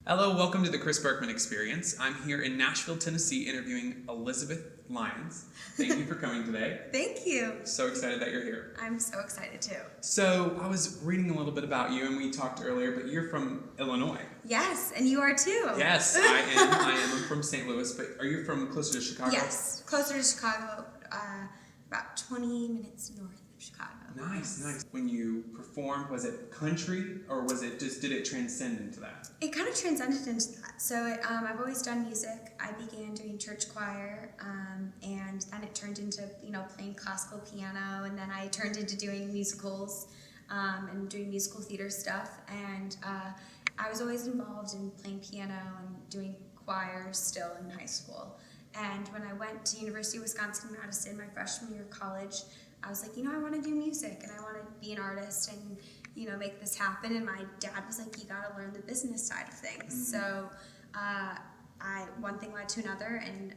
Hello, welcome to the Chris Burkmenn Experience. I'm here in Nashville, Tennessee, interviewing Elizabeth Lyons. Thank you for coming today. Thank you. So excited that you're here. I'm so excited too. So, I was reading a little bit about you, and we talked earlier, but you're from Illinois. Yes, and you are too. Yes, I am. I'm from St. Louis, but are you from closer to Chicago? Yes, closer to Chicago, about 20 minutes north of Chicago. Nice, nice. When you performed, was it country, or was it just, did it transcend into that? It kind of transcended into that. So I've always done music. I began doing church choir, and then it turned into, playing classical piano, and then I turned into doing musicals, and doing musical theater stuff, and I was always involved in playing piano and doing choir still in high school. And when I went to University of Wisconsin-Madison, my freshman year of college, I was like, I want to do music and I want to be an artist and, make this happen. And my dad was like, you got to learn the business side of things. Mm-hmm. So one thing led to another, and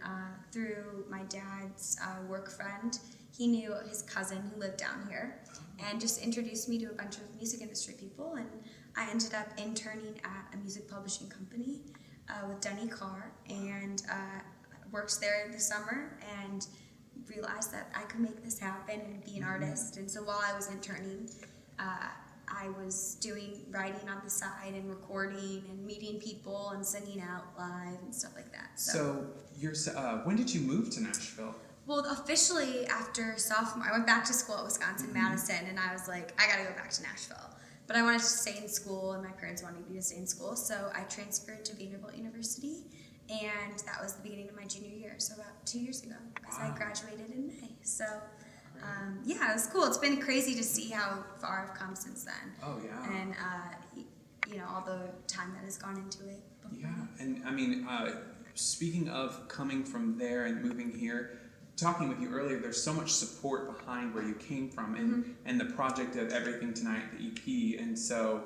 through my dad's work friend, he knew his cousin who lived down here and just introduced me to a bunch of music industry people. And I ended up interning at a music publishing company with Denny Carr, and worked there this summer and realized that I could make this happen and be an artist. And so while I was interning, I was doing writing on the side and recording and meeting people and singing out live and stuff like that. So when did you move to Nashville? Well, officially after sophomore, I went back to school at Wisconsin-Madison, and I was like, I gotta go back to Nashville. But I wanted to stay in school, and my parents wanted me to stay in school, so I transferred to Vanderbilt University. And that was the beginning of my junior year, so about 2 years ago, because I graduated in May. So, it was cool. It's been crazy to see how far I've come since then. Oh, yeah. And, all the time that has gone into it before. Yeah, and I mean, speaking of coming from there and moving here, talking with you earlier, there's so much support behind where you came from and the project of Everything Tonight, the EP, and so...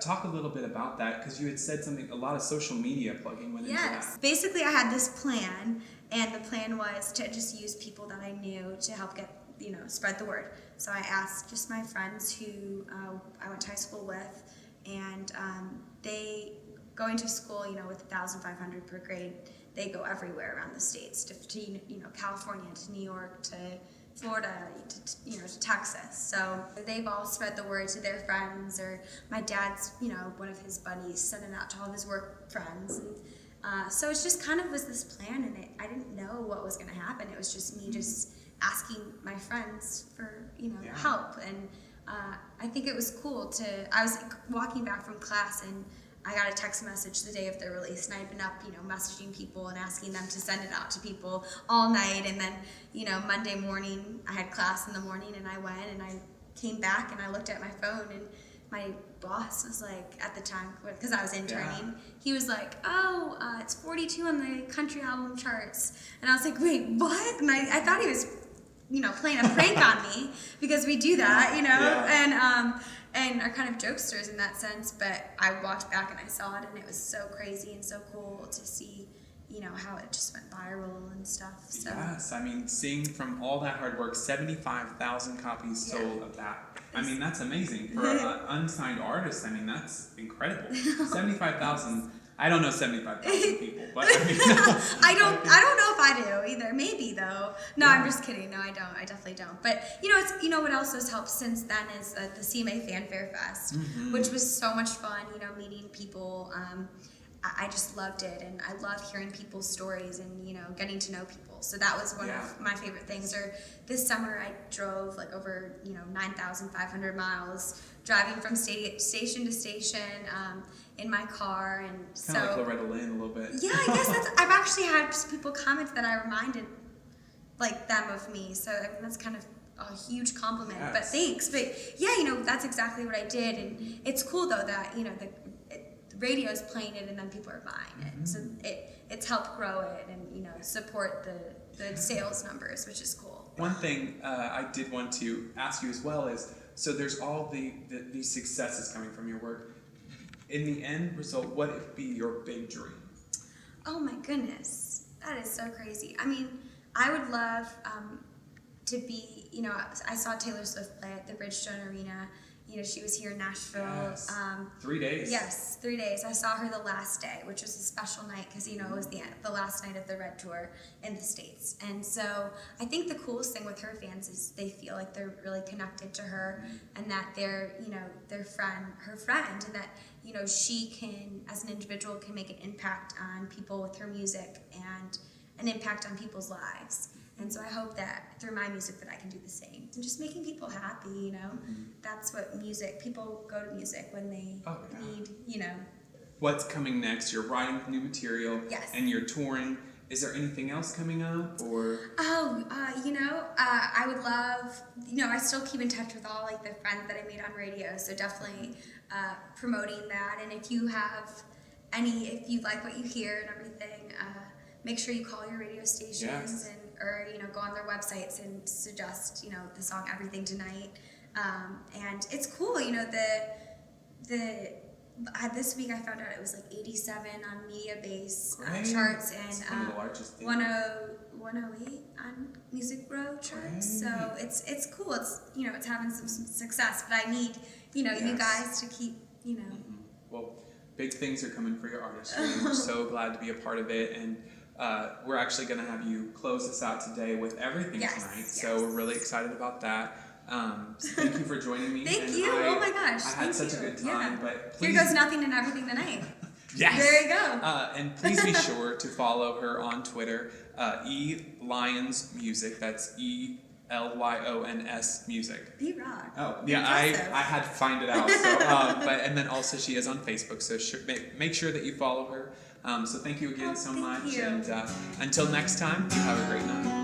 talk a little bit about that, because you had said something, a lot of social media plugging went into that. Yes. Basically, I had this plan, and the plan was to just use people that I knew to help get, spread the word. So I asked just my friends who I went to high school with, and they, going to school, with 1,500 per grade, they go everywhere around the states, to California, to New York, to Florida, to Texas. So they've all spread the word to their friends, or my dad's, one of his buddies sent it out to all of his work friends. And so it's just kind of was this plan, and I didn't know what was going to happen. It was just me just asking my friends for, help. And I think it was cool I was walking back from class, and I got a text message the day of their release, and I'd been up, messaging people and asking them to send it out to people all night. And then, Monday morning, I had class in the morning, and I went, and I came back, and I looked at my phone, and my boss was like, at the time, because I was interning, he was like, it's 42 on the country album charts. And I was like, wait, what? And I thought he was, playing a prank on me, because we do that, and are kind of jokesters in that sense. But I walked back and I saw it, and it was so crazy and so cool to see, how it just went viral and stuff. So. Yes, I mean, seeing from all that hard work, 75,000 copies sold of that. I mean, that's amazing. For an unsigned artist, I mean, that's incredible. 75,000, I don't know 75,000 people, but I mean... I don't know if I do either. Maybe, though. No, I'm just kidding. No, I don't. I definitely don't. But, what else has helped since then is the CMA Fanfare Fest, which was so much fun, meeting people. I just loved it, and I love hearing people's stories and, getting to know people. So that was one of my favorite things. Or this summer I drove over, 9,500 miles, driving from station to station in my car. And kind of like Loretta Lynn a little bit. Yeah, I guess I've actually had people comment that I reminded them of me. So I mean, that's kind of a huge compliment. Yes. But thanks. But yeah, that's exactly what I did. And it's cool though that, the radio's playing it, and then people are buying it. So it's helped grow it and support the sales numbers, which is cool. One thing I did want to ask you as well is, so there's all these successes coming from your work. In the end result, what would be your big dream? Oh my goodness, that is so crazy. I mean, I would love to be, I saw Taylor Swift play at the Bridgestone Arena, she was here in Nashville. Yes. 3 days. Yes, 3 days. I saw her the last day, which was a special night because, it was the last night of the Red Tour in the States. And so I think the coolest thing with her fans is they feel like they're really connected to her and that they're, her friend, and that, she can, as an individual, can make an impact on people with her music and an impact on people's lives. And so I hope that through my music that I can do the same. And just making people happy, That's what people go to music when they need, What's coming next? You're writing new material. Yes. And you're touring. Is there anything else coming up, or? I would love, I still keep in touch with all, the friends that I made on radio, so definitely promoting that. And if you like what you hear and everything, make sure you call your radio stations or go on their websites and suggest, the song Everything Tonight. And it's cool, this week I found out it was 87 on Media Base charts and 108 on Music Row charts. So it's cool. It's it's having some success, but I need you guys to keep Well, big things are coming for your artistry. We're so glad to be a part of it, and we're actually going to have you close us out today with Everything tonight. Yes. So we're really excited about that. So thank you for joining me. Thank you. Oh my gosh. I had such a good time. But please, here goes nothing and everything tonight. Yes. There you go. And please be sure to follow her on Twitter, Lyons Music. That's ELYONS Music. B-Rock. Oh yeah, I had to find it out. So, and then also she is on Facebook. So make sure that you follow her. So thank you again so much. You. And until next time, you have a great night.